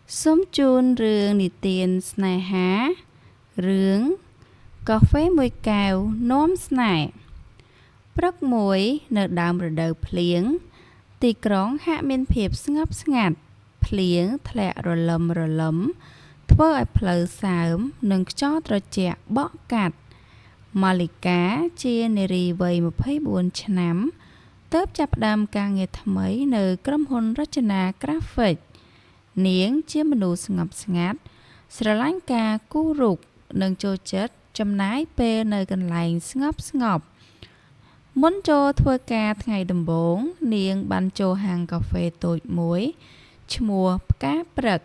Sum chun rương nị tiền snai há rương cà phê mùi cào nóm snai Prắc muối nợ đàm rửa đầu phliếng Tì króng hạ miên phiệp ngấp ngặt Phliếng thlẹ rồi lấm Thơ ai phở sám nâng cho trò trẻ bọ cạt Malika chia nề rì vầy một phây buồn chám Tớp chạp đàm ca nghe thầm ấy nờ krâm hôn rachana graphic នាងជាមនុស្សស្ងប់ស្ងាត់ស្រឡាញ់ការគូររូបនិងចូលចិត្តចំណាយពេលនៅកន្លែងស្ងប់ស្ងប់មុនចូលធ្វើការថ្ងៃដំបូងនាងបានចូលហាងកាហ្វេតូចមួយឈ្មោះផ្កាព្រឹក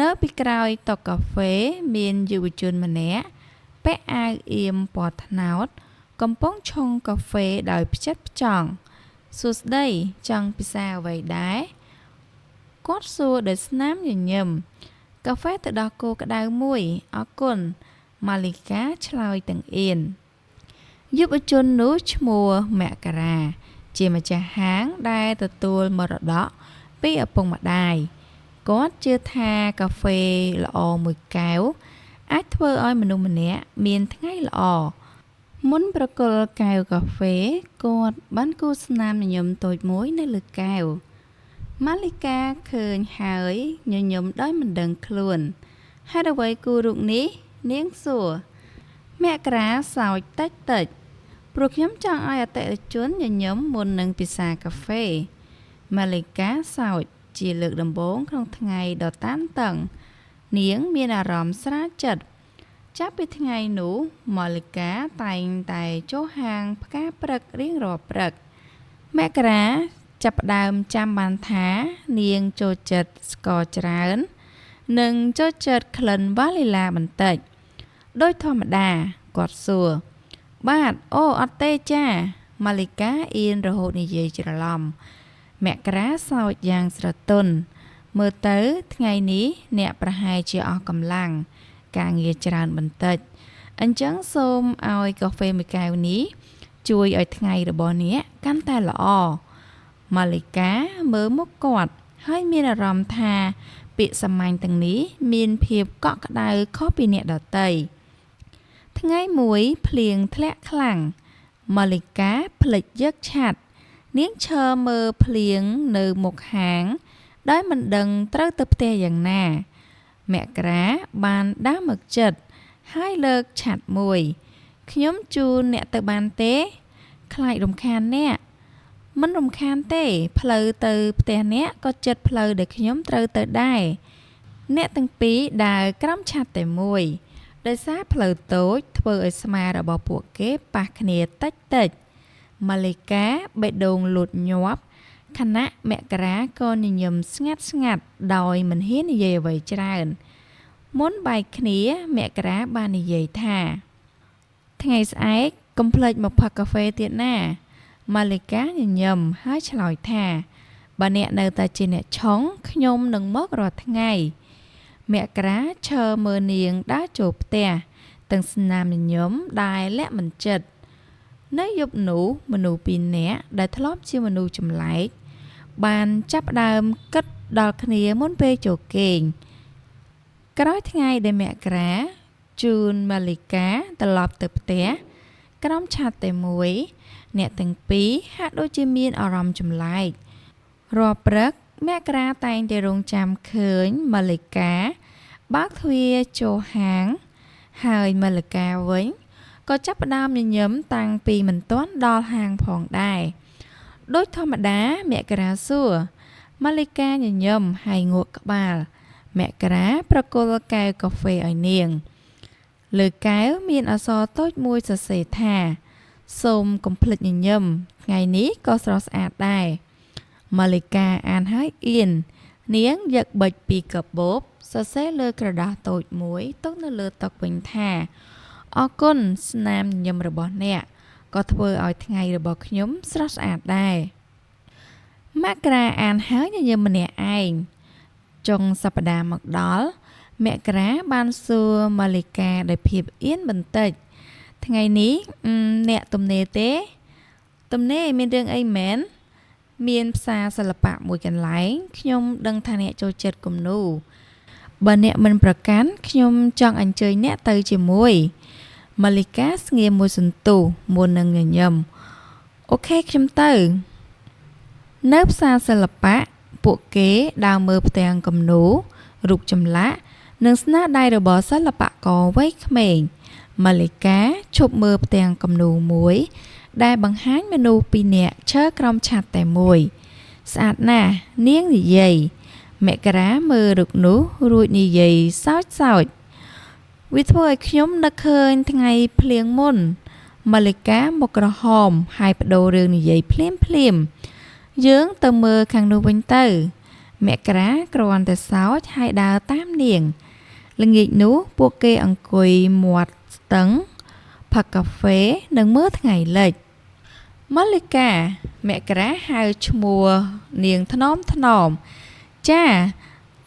នៅពីក្រោយតុកាហ្វេមានយុវជនម្នាក់ពាក់អាវអៀមពណ៌ត្នោតកំពុងឆុងកាហ្វេដោយផ្ចិតផ្ចង់សួស្ដីចង់ពិសាអ្វីដែរ គាត់សួរដោយស្នាមញញឹមកាហ្វេទៅដល់គោក្តៅមួយអរគុណម៉ាលីកាឆ្លើយទាំងអៀនយុវជននោះឈ្មោះមករាជាម្ចាស់ហាងដែលទទួលមរតកពីឪពុកម្ដាយគាត់ជឿថាកាហ្វេល្អមួយកែវអាចធ្វើឲ្យមនុស្សម្នាក់មានថ្ងៃល្អមុនប្រគល់កែវកាហ្វេគាត់បានគូរស្នាមញញឹមតូចមួយនៅលើកែវ ម៉ាលីកាឃើញហើយញញឹមដោយមិនដឹងខ្លួនហេតុអ្វីគូរូបនេះនាងសួរមករាសោចតិចព្រោះខ្ញុំចង់ឲ្យអតិថិជនញញឹមមុននឹងពិសាកាហ្វេម៉ាលីកាសោចជាលើកដំបូងក្នុងថ្ងៃដ៏តានតឹងនាងមានអារម្មណ៍ស្រាលចិត្តចាប់ពីថ្ងៃនោះម៉ាលីកាតែងតែចូលហាងផ្កាព្រឹករៀងរាល់ព្រឹកមករា ចាប់ផ្ដើមចាំបានថានាងចូលចិត្តស្ករច្រើននិងចូលចិត្តក្លិនវ៉ានីឡាបន្តិចដោយធម្មតាគាត់សួរបាទអូអត់ទេចាម៉ាលីកាអៀនរហូតនិយាយច្រឡំមករាសោចយ៉ាងស្រទន់មើលទៅថ្ងៃនេះអ្នកប្រហែលជាអស់កម្លាំងការងារច្រើនបន្តិចអញ្ចឹងសូមឲ្យកាហ្វេមួយកែវនេះជួយឲ្យថ្ងៃរបស់អ្នកកាន់តែល្អ ម៉ាលីកាមើលមុខគាត់ហើយមានអារម្មណ៍ថាពាក្យសាមញ្ញទាំងនេះមានភាពកក់ក្ដៅខុសពីអ្នកដទៃថ្ងៃមួយភ្លៀងធ្លាក់ខ្លាំងម៉ាលីកាភ្លេចយកឆ័ត្រនាងឈរមើលភ្លៀងនៅមុខហាងដោយមិនដឹងត្រូវទៅផ្ទះយ៉ាងណាមករាបានដើរមកជិតហើយលើកឆ័ត្រមួយខ្ញុំជូនអ្នកទៅបានទេខ្លាចរំខានអ្នក មិនរំខានទេផ្លូវទៅផ្ទះអ្នកក៏ចិត្តផ្លូវដែលខ្ញុំត្រូវទៅដែរអ្នកទាំងពីរដើរក្រោមឆ័ត្រតែមួយដោយសារផ្លូវតូចធ្វើឲ្យស្មារបស់ពួកគេប៉ះគ្នាតិចម៉ាលីកាបេះដូងលូតញាប់ខណៈមករាក៏ញញឹមស្ងាត់ដោយមិនហ៊ាននិយាយអ្វីច្រើនមុនបែកគ្នាមករាបាននិយាយថាថ្ងៃស្អែកកុំភ្លេចមកផឹកកាហ្វេទៀតណា ម៉ាលីកាញញឹមហើយឆ្លើយថាបើអ្នកនៅតែជាអ្នកឆុងខ្ញុំនឹងមករាល់ថ្ងៃមករាឈរមើលនាងដើរចូលផ្ទះទាំងស្នាមញញឹមដែលលាក់មិនចិត្តនៅយប់នោះមនុស្សពីរនាក់ដែលធ្លាប់ជាមនុស្សចម្លែកបានចាប់ផ្ដើមគិតដល់គ្នាមុនពេលចូលគេងក្រោយថ្ងៃដែលមករាជូនម៉ាលីកាត្រឡប់ទៅផ្ទះក្រោមឆ័ត្រតែមួយ អ្នកទាំងពីរហាក់ដូចជាមានអារម្មណ៍ចម្លែករាល់ព្រឹកមករាតែងតែរងចាំឃើញម៉ាលីកាបើកទ្វារចូលហាងហើយម៉ាលីកាវិញក៏ចាប់ផ្ដើមញញឹមតាំងពីមិនទាន់ដល់ហាងផងដែរដោយធម្មតាមករាសួរម៉ាលីកាញញឹមហើយងក់ក្បាលមករាប្រគល់កែវកាហ្វេឲ្យនាងលើកែវមានអក្សរតូចមួយសរសេរថា សូមកុំភ្លេចញញឹមថ្ងៃនេះក៏ស្រស់ស្អាតដែរម៉ាលីកាអានហើយអៀននាងយកប៊ិចពីកាបូបសរសេរលើក្រដាសតូចមួយទុកនៅលើតុវិញថាអរគុណស្នាមញញឹមរបស់អ្នកក៏ធ្វើឲ្យថ្ងៃរបស់ខ្ញុំស្រស់ស្អាតដែរមករាអានហើយញញឹមម្នាក់ឯងចុងសប្តាហ៍មកដល់មករាបានសួរម៉ាលីកាដោយភាពអៀនបន្តិច ថ្ងៃនេះអ្នកទំនេរទេទំនេរមានរឿងអីមែន មានផ្សារសិល្បៈមួយកន្លែងខ្ញុំដឹងថាអ្នកចូលចិត្តគំនូរបើអ្នកមិនប្រកាន់ខ្ញុំចង់អញ្ជើញអ្នកទៅជាមួយម៉ាលីកាស្ងៀមមួយសន្ទុះមុននឹងញញឹមអូខេខ្ញុំទៅនៅផ្សារសិល្បៈពួកគេដើរមើលផ្ទាំងគំនូររូបចម្លាក់និងស្នាដៃរបស់សិល្បករវ័យក្មេងម៉ាលីកាឈប់មើលផ្ទាំងគំនូរមួយដែលបង្ហាញមនុស្សពីរនាក់ឈរក្រោមឆ័ត្រតែមួយស្អាតណាស់នាងនិយាយមករាមើលរូបនោះរួចនិយាយសើចវាធ្វើឲ្យខ្ញុំនឹកឃើញថ្ងៃភ្លៀងមុនម៉ាលីកាមកក្រហមហើយបដូររឿងនិយាយភ្លាមយើងទៅមើលខាងនោះវិញទៅមករាគ្រាន់តែសើចហើយដើរតាមនាងល្ងាចនោះពួកគេអង្គុយមាត់ស្ទឹងផឹកកាហ្វេនិងមើលថ្ងៃលិចម៉ាលីកាមករាហៅឈ្មោះនាងថ្នមចា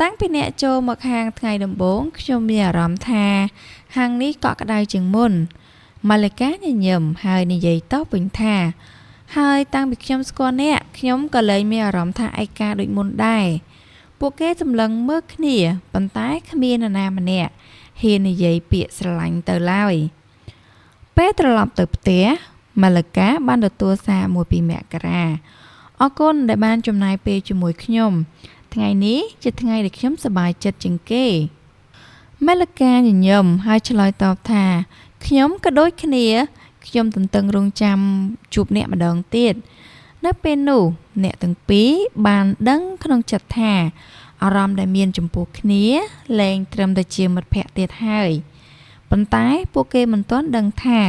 តាំងពីអ្នកចូលមកហាងថ្ងៃដំបូងខ្ញុំមានអារម្មណ៍ថាហាងនេះកក់ក្ដៅជាងមុនម៉ាលីកាញញឹមហើយនិយាយតបវិញថាហើយតាំងពីខ្ញុំស្គាល់អ្នកខ្ញុំក៏លែងមានអារម្មណ៍ថាឯកាដូចមុនដែរពួកគេសម្លឹងមើលគ្នាប៉ុន្តែគ្មាននរណាម្នាក់ហ៊ាននិយាយពាក្យស្រឡាញ់ទៅឡើយពេលត្រឡប់ទៅផ្ទះម៉ាលីកាបានទទួលសារមួយពីមករាអរគុណដែលបានចំណាយពេលជាមួយខ្ញុំថ្ងៃនេះជាថ្ងៃដែលខ្ញុំសប្បាយចិត្តជាងគេម៉ាលីកាញញឹមហើយឆ្លើយតបថាខ្ញុំក៏ដូចគ្នាខ្ញុំទន្ទឹងរង់ចាំជួបអ្នកម្ដងទៀតនៅពេលនោះអ្នកទាំងពីរបានដឹងក្នុងចិត្តថាអារម្មណ៍ដែលមានចំពោះគ្នាលែងត្រឹមតែជាមិត្តភក្តិទៀតហើយប៉ុន្តែពួកគេមិនទាន់ដឹងថា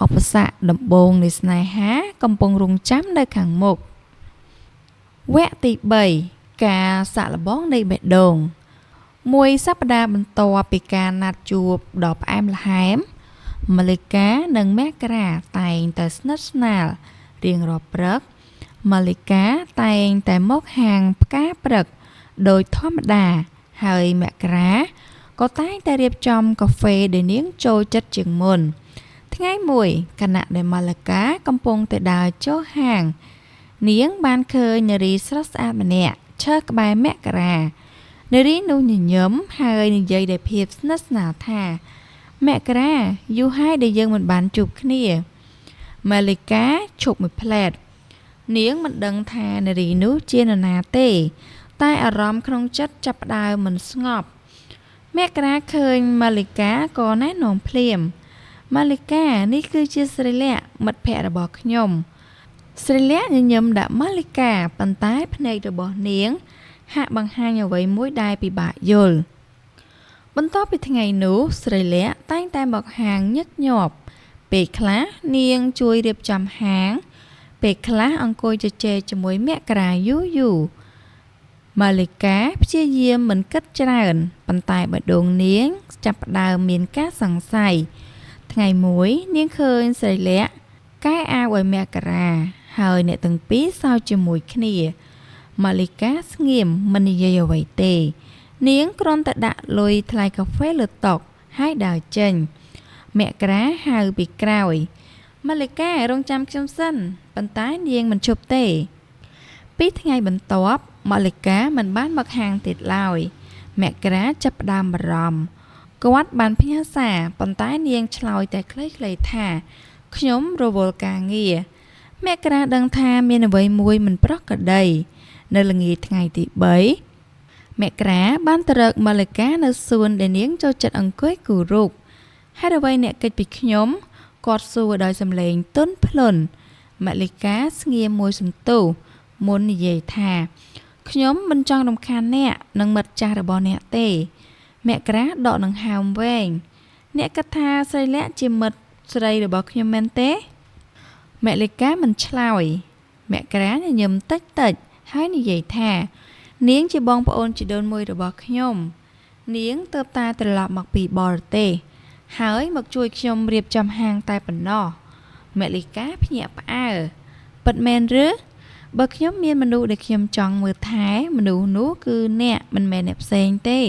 ឧបសគ្គដំបូងនៃស្នេហាកំពុងរង់ចាំនៅខាងមុខវគ្គទី3ការសាក់លបងនៃបេះដូងមួយសប្តាហ៍បន្ទាប់ពីការណាត់ជួបដ៏ផ្អែមល្ហែមម៉ាលីកានិងមករាតែងតែស្និទ្ធស្នាលរៀងរាល់ព្រឹកម៉ាលីកាតែងតែមកហាងផ្កាព្រឹកដោយធម្មតាហើយមករាក៏តែងតែរៀបចំកាហ្វេដែលនាងចូលចិត្តជាងមុនថ្ងៃមួយខណៈដែលម៉ាលីកាកំពុងតែដើរចូលហាងនាងបានឃើញនារីស្រស់ស្អាតម្នាក់ឈរក្បែរមករានារីនោះញញឹមហើយនិយាយដោយភាពស្និទ្ធស្នាលថាមករាយូរហើយដែលយើងមិនបានជួបគ្នាម៉ាលីកាឈប់មួយផ្លែតនាងមិនដឹងថានារីនោះជានរណាទេតែអារម្មណ៍ក្នុងចិត្តចាប់ផ្ដើមមិនស្ងប់មករាឃើញម៉ាលីកាក៏ណែនាំភ្លាមម៉ាលីកានេះគឺជាស្រីលក្ខមិត្តភក្តិរបស់ខ្ញុំស្រីលក្ខញញឹមដាក់ម៉ាលីកាប៉ុន្តែភ្នែករបស់នាងហាក់បង្ហាញអ្វីមួយដែលពិបាកយល់បន្ទាប់ពីថ្ងៃនោះស្រីលក្ខតែងតែមកហាងញឹកញាប់ពេលខ្លះនាងជួយរៀបចំហាងពេលខ្លះអង្គុយជជែកជាមួយមករាយូរម៉ាលីកាព្យាយាមមិនគិតច្រើនប៉ុន្តែបេះដូងនាងចាប់ផ្ដើមមានការសង្ស័យថ្ងៃមួយនាងឃើញស្រីលក្ខកែអាវឲ្យមករាហើយអ្នកទាំងពីរសើចជាមួយគ្នាម៉ាលីកាស្ងៀមមិននិយាយអ្វីទេនាងគ្រាន់តែដាក់លុយថ្លៃកាហ្វេលើតុហើយដើរចេញមករាហៅពីក្រោយម៉ាលីការងចាំខ្ញុំសិនប៉ុន្តែនាងមិនជប់ទេពីថ្ងៃបន្ទាប់ម៉ាលីកាមិនបានមកហាងទៀតឡើយមករាចាប់ផ្ដើមបារម្ភគាត់បានផ្ញើសារប៉ុន្តែនាងឆ្លើយតែខ្លីៗថាខ្ញុំរវល់ការងារមករាដឹងថាមានអ្វីមួយមិនប្រក្រតីនៅល្ងាចថ្ងៃទី3មករាបានទៅរកម៉ាលីកានៅសួនដែលនាងចូលចិត្តអង្គុយគូររូបហើយអ្វីអ្នកកិច្ចពីខ្ញុំគាត់សួរដោយសំឡេងទន់ភ្លន់ម៉ាលីកាស្ងៀមមួយសន្ទុះមុននិយាយថាខ្ញុំមិនចង់រំខានអ្នកនិងមិត្តចាស់របស់អ្នកទេមករាដកដង្ហើមវែងអ្នកគិតថាស្រីលក្ខជាមិត្តស្រីរបស់ខ្ញុំមែនទេម៉ាលីកាមិនឆ្លើយមករាញញឹមតិចហើយនិយាយថានាងជាបងប្អូនជីដូនមួយរបស់ខ្ញុំនាងទើបតែត្រឡប់មកពីបរទេសហើយមកជួយខ្ញុំរៀបចំហាងតែប៉ុណ្ណោះម៉ាលីកាភ្ញាក់ផ្អើលពិតមែនឬបើខ្ញុំមានមនុស្សដែលខ្ញុំចង់មើលថែមនុស្សនោះគឺអ្នកមិនមែនអ្នកផ្សេងទេ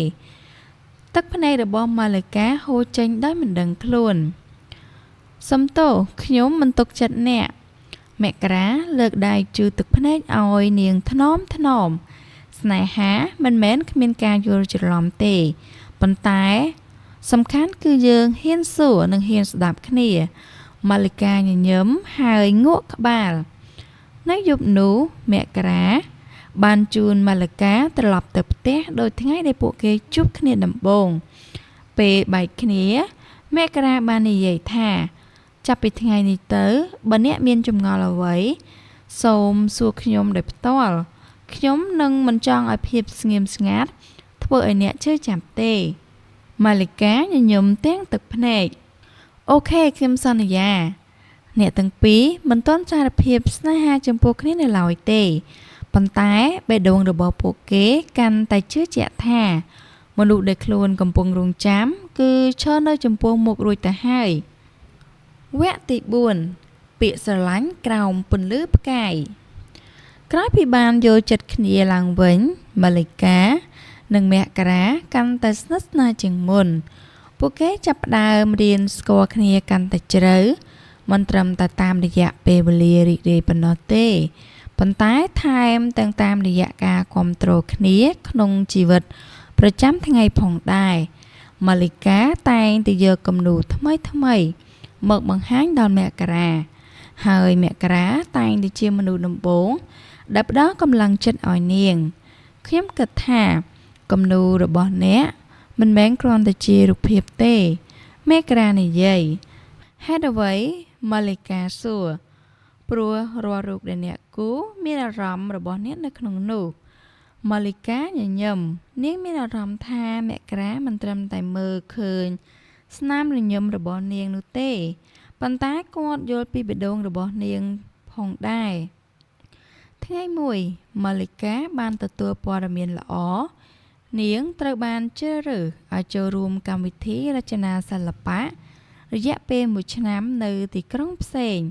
ទឹកភ្នែករបស់ម៉ាលីកាហូរចេញដោយមិនដឹងខ្លួនសំទោសខ្ញុំមិនទុកចិត្តអ្នក Mẹ cá lược đài chư tực phá nét oi niềng thả nôm. Snai há mình mến khmien ca vô chữ lòm tê. Bọn tái, xâm khán cư dương hiên sủa nâng hiên sửa đạp khnia. Malika nhờ nhóm hai ngộ các bà. Nói dục nú mẹ cá. Ban chun Malika trở lọc tập tế đôi thứ ngay để bộ kê chúc khnia đầm bồn. Bề bài khnia, mẹ cá ban này dạy thà. Chạp bị thứ ngay này tớ, bà nẹ miên chùm ngò là vậy. Xôm xua khnyôm đẹp tôl. Khnyôm nâng mình chong ở phiếp nghiêm ngát. Thua ở nẹ chơi chạm tê. Malika nhờ nhóm tiếng tực phá nè. Ok, khiêm son này à. Nẹ tầng phí, mình tôn tra là phiếp snai ha chùm bộ khní này lòi tê. Bọn tái, bè đông được bỏ bộ kế, căn tay chứa chạ thà. Một nụ đề khuôn cầm bông rung chám, cứ cho nơi chùm bộ một rùi ta hai. Vẽ tị buồn, bị sở lánh còng bùn lướp cài. Cái bị bàn vô chật khnia làng vĩnh, Malika, nâng mẹ cá căn tay snất na chừng mùn. Bộ kế chập đào riêng score khnia căn tay chớ. Mình trầm ta tam đi dạ bê bà lìa rị rì bà nó tê. Bọn tái tham tăng tam đi dạ ca quam trô khnia nông chỉ vật. Bà chám tháng ngày phòng đài. Malika tay từ giờ cầm nụ thâm mây. Mật bằng háng đòn mẹ cá. Hơi mẹ cá tay đi chia mà nụ đầm bốn. Đập đó cầm lăng chất ỏi niềng. Khiếm cực thả. Cầm nụ rồi bỏ nế. Mình bán con ta chia rụp hiệp tê. Mẹ cá này dây. Hát ở vậy Malika xua. Prua rùa rụt để nẹ cú. Miên là rõm rồi bỏ nét nơi khổng nụ. Malika nhờ nhầm. Niếng miên là rõm tha mẹ cá mình trầm tay mơ khơi. Snam rồi nhầm rồi bỏ niềng nụ tê. Bọn tá con vô pi bể đông rồi bỏ niềng phòng đài. Thế ngay mùi, Malika ban tờ tùa bò ra miền lõ. Niếng trời ban chơ rử ở châu rùm cam vị thí ra chana xa lập bá. Rồi dạy bê một năm nơi thì krong psên.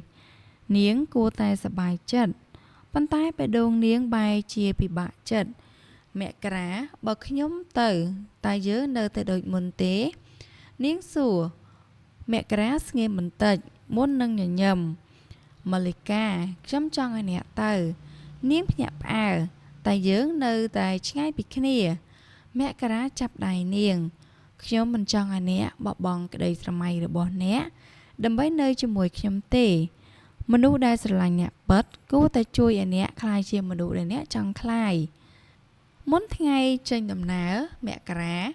Niếng cô tay xa bài chất. Bọn tay bể đông niếng bài chia bị bạ chất. Mẹ cá bọc nhóm tử, tay dớ nơi tay đôi môn tế. Niếng xùa. Mẹ cá nghe mình tạch, muốn nâng nhờ nhầm. Malika chấm chong ai nẹ tờ. Niếng nhạc à, tay dớ nơi tay ngay bị khnia. Mẹ cá chắp đài niềng. Nhóm mình chong ai nẹ bọc bong cái đầy sả mây rồi bỏ nẹ. Đâm bấy nơi cho mùi nhóm tê. Mình đu đai sả lành nhạc bớt. Cô ta chui ai nẹ khai chia mình đu đai nẹ chong khai. Muốn thế ngay trên đầm ná mẹ cá.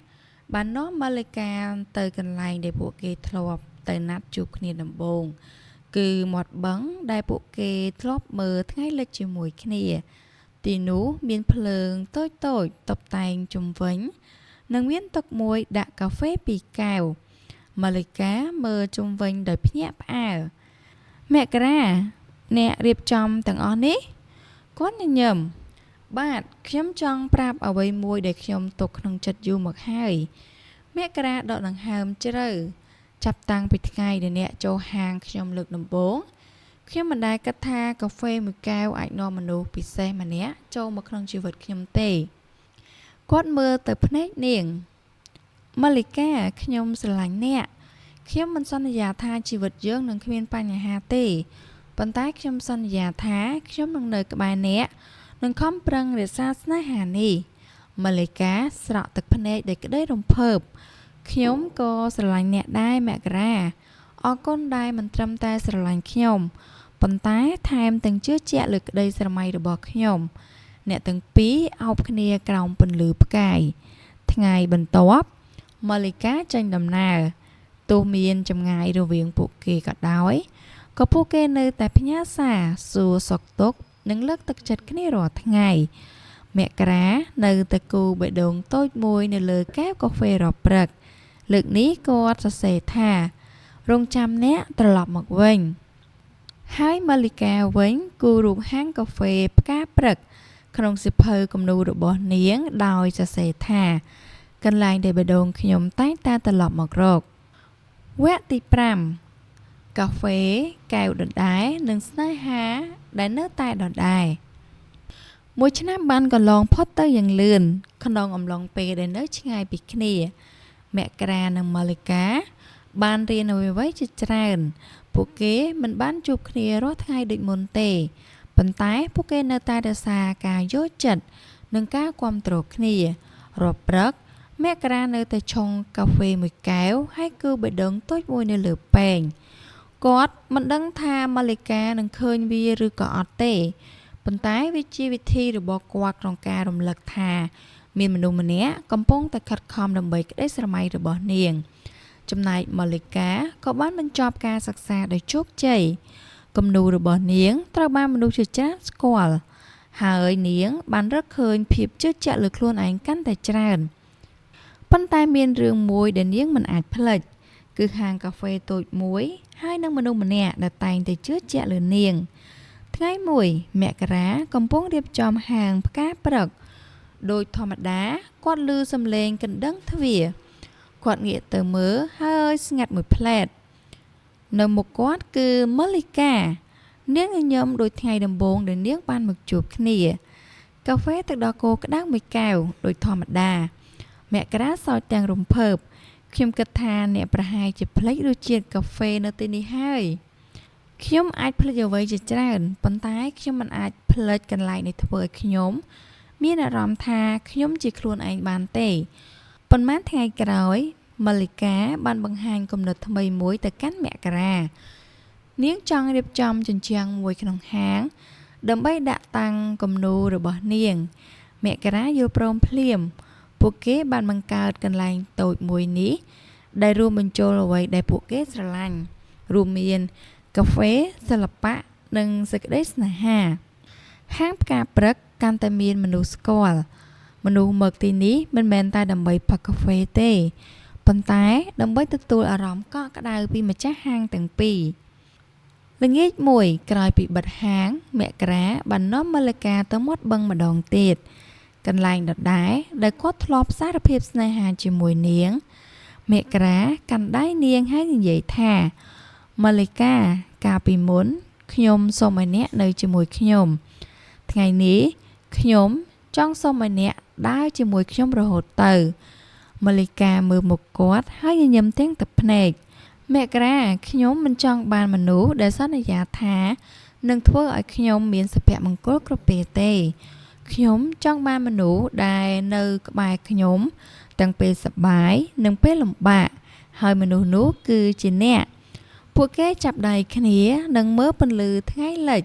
Bạn nó Malika tới gần lành để bộ kê thọp tới nát chụp khnia đầm bồn. Cứ một bắn đai bộ kê thọp mơ thế ngay lịch chìa mùi khnia. Tì nú miên phường tối tập tành chung vĩnh. Nâng miên tộc mùi đã cà phê bì cào. Malika mơ chung vĩnh đời phí nhạc à. Mẹ cá nè riêng trong tầng ón ý. Có nhờ nhầm. Bạn khiếm trong prap ở bầy mùi để khiếm tục nâng chất dù mật hai. Mẹ cá đọt nâng hàm chứ rời. Chắp tăng bị ngay để nẹ cho hàng khiếm lực nằm bốn. Khiếm mình đai cắt tha cà phê mùi cao ảnh nô mà nô bị xe mà nẹ cho một nâng chịu vật khiếm tê. Quát mơ tới phá nét niềng. Malika khiếm sẽ lánh nẹ. Khiếm mình xong giả tha chịu vật dưỡng nâng khiếm pa nhà hà tê. Bọn tái khiếm xong giả thá khiếm nâng nơi cả bài nẹ. Nâng khóm prăng để xa snai hà nì. Malika sọ tực phá nét để cái đấy đồng phợp. Khiếm cô sẽ lánh nẹ đai mẹ ra. Ở con đai mình trâm tay sẽ lánh khiếm. Bọn tái tham từng chứa chẹ lực đây sẽ mây được bỏ khiếm. Nẹ từng phí ọc khnia còng bình lướp cài. Thế ngày bình tốp. Malika tranh đầm nào. Tô miên trong ngày đồ viện bộ kỳ gọt đói. Có bộ kê nơi tại phía nhá xa. Xua sọc tốt. Nâng lất tật chất khnia rõ thế ngày. Mẹ cá nơi tại cô bệ đồng tốt mùi nơi lơ kép cà phê rõ bật. Lực ní cô sẽ xề thà. Rung chăm nét trở lọc một vinh. Hai Malika vĩnh cô rụt háng cà phê cá bật. Không xịp hơi cầm nụ được bỏ niếng đòi sẽ xề thà. Cần lại để bề đồng khi nhóm tách ta trở lọc một rột. Quét tì pram. Cà phê, kèo đợt đáy, nâng snai há, đáy nước tay đợt đài. Mỗi chân năm ban còn lòng phót tới dần lươn. Không đồng ổng lòng bề để nước chứ ngay bị khnia. Mẹ cá nâng Malika. Ban riêng ở với chất tràn. ពួកគេមិនបានជួបគ្នារាល់ថ្ងៃដូចមុនទេប៉ុន្តែពួកគេនៅតែរក្សាការយល់ចិត្តនិងការគាំទ្រគ្នារាល់ព្រឹកមករានៅតែឆុងកាហ្វេមួយកែវហើយគឺបេះដូងតូចមួយនៅលើពែងគាត់មិនដឹងថាម៉ាលីកានឹងឃើញវាឬក៏អត់ទេប៉ុន្តែវាជាវិធីរបស់គាត់ក្នុងការរំលឹកថាមានមនុស្សម្នាក់កំពុងតែខិតខំដើម្បីក្តីស្រមៃរបស់នាងចំណែកម៉ាលីកាក៏បានបញ្ចប់ការសិក្សាដោយជោគជ័យគំនូររបស់នាងត្រូវបានមនុស្សជាច្រើនស្គាល់ហើយនាងបានរកឃើញភាពជឿជាក់លើខ្លួនឯងកាន់តែច្រើនប៉ុន្តែមានរឿងមួយដែលនាងមិនអាចភ្លេចគឺហាងកាហ្វេតូចមួយហើយនឹងមនុស្សម្នាក់ដែលតែងតែជឿជាក់លើនាងថ្ងៃមួយមករាកំពុងរៀបចំហាងផ្កាព្រឹកដោយធម្មតាគាត់ឮសំឡេងកណ្ដឹងទ្វារគាត់ងាកទៅមើលហើយស្ងាត់មួយផ្លែតនៅមុខគាត់គឺម៉ាលីកានាងញញឹមដូចថ្ងៃដំបូងដែលនាងបានមកជួបគ្នាកាហ្វេទឹកដោះគោក្តៅមួយកែវដូចធម្មតាមករាសើចទាំងរំភើបខ្ញុំគិតថាអ្នកប្រហែលជាភ្លេចរសជាតិកាហ្វេនៅទីនេះហើយខ្ញុំអាចភ្លេចអ្វីជាច្រើនប៉ុន្តែខ្ញុំមិនអាចភ្លេចកន្លែងដែលធ្វើឲ្យខ្ញុំមានអារម្មណ៍ថាខ្ញុំជាខ្លួនឯងបានទេប៉ុន្មានថ្ងៃក្រោយម៉ាលីកាបានបង្ហាញគំនិតថ្មីមួយទៅកាន់មករានាងចង់រៀបចំជញ្ជាំងមួយក្នុងហាងដើម្បីដាក់តាំងគំនូររបស់នាងមករាយល់ព្រមភ្លាមពួកគេបានបង្កើតកន្លែងតូចមួយនេះដែលរួមបញ្ចូលអ្វីដែលពួកគេស្រឡាញ់រួមមានកាហ្វេសិល្បៈនិងសេចក្តីស្នេហាហាងផ្កាព្រឹកកាន់តែមានមនុស្សស្គាល់មនុស្សមកទីនេះមិនមែនតែដើម្បីផឹកកាហ្វេទេប៉ុន្តែដើម្បីទទួលអារម្មណ៍កក់ក្ដៅពីម្ចាស់ហាងទាំងពីរល្ងាចមួយក្រោយពីបិទហាងមករាបាននាំម៉ាលីកាទៅមាត់បឹងម្ដងទៀតកន្លែងដដែលដែលគាត់ធ្លាប់សារភាពស្នេហាជាមួយនាងមករាកាន់ដៃនាងហើយនិយាយថាម៉ាលីកាកាលពីមុនខ្ញុំសូមឲ្យអ្នកនៅជាមួយខ្ញុំថ្ងៃនេះខ្ញុំចង់សូមឲ្យអ្នកដើរជាមួយខ្ញុំរហូតទៅម៉ាលីកាមើលមុខគាត់ហើយញញឹមទាំងទឹកភ្នែកមករាខ្ញុំមិនចង់បានមនុស្សដែលសន្យាថានឹងធ្វើឲ្យខ្ញុំមានសុភមង្គលគ្រប់ពេលទេខ្ញុំចង់បានមនុស្សដែលនៅក្បែរខ្ញុំទាំងពេលសប្បាយនិងពេលលំបាកហើយមនុស្សនោះគឺជាអ្នកពួកគេចាប់ដៃគ្នានិងមើលពន្លឺថ្ងៃលិច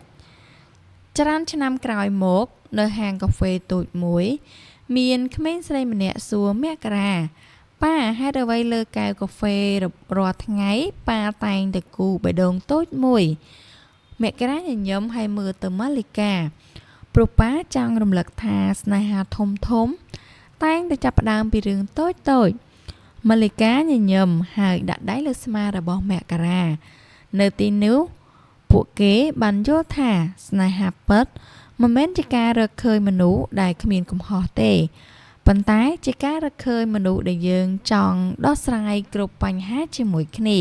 ច្រើនឆ្នាំក្រោយមកនៅហាងកាហ្វេតូចមួយមានក្មេងស្រីម្នាក់សួរមករាប៉ាហេតុអ្វីលើកែវកាហ្វេរាល់ថ្ងៃប៉ាតែងតែគូបេះដូងតូចមួយមករាញញឹមហើយមើលទៅម៉ាលីកាព្រោះប៉ាចង់រំលឹកថាស្នេហាធំតែងតែចាប់ផ្ដើមពីរឿងតូចម៉ាលីកាញញឹមហើយដាក់ដៃលើស្មារបស់មករានៅទីនោះពួកគេបានយល់ថាស្នេហាពិតមិនមែនជាការរកឃើញមនុស្សដែលគ្មានកំហុសទេប៉ុន្តែជាការរកឃើញមនុស្សដែលយើងចង់ដោះស្រាយគ្រប់បញ្ហាជាមួយគ្នា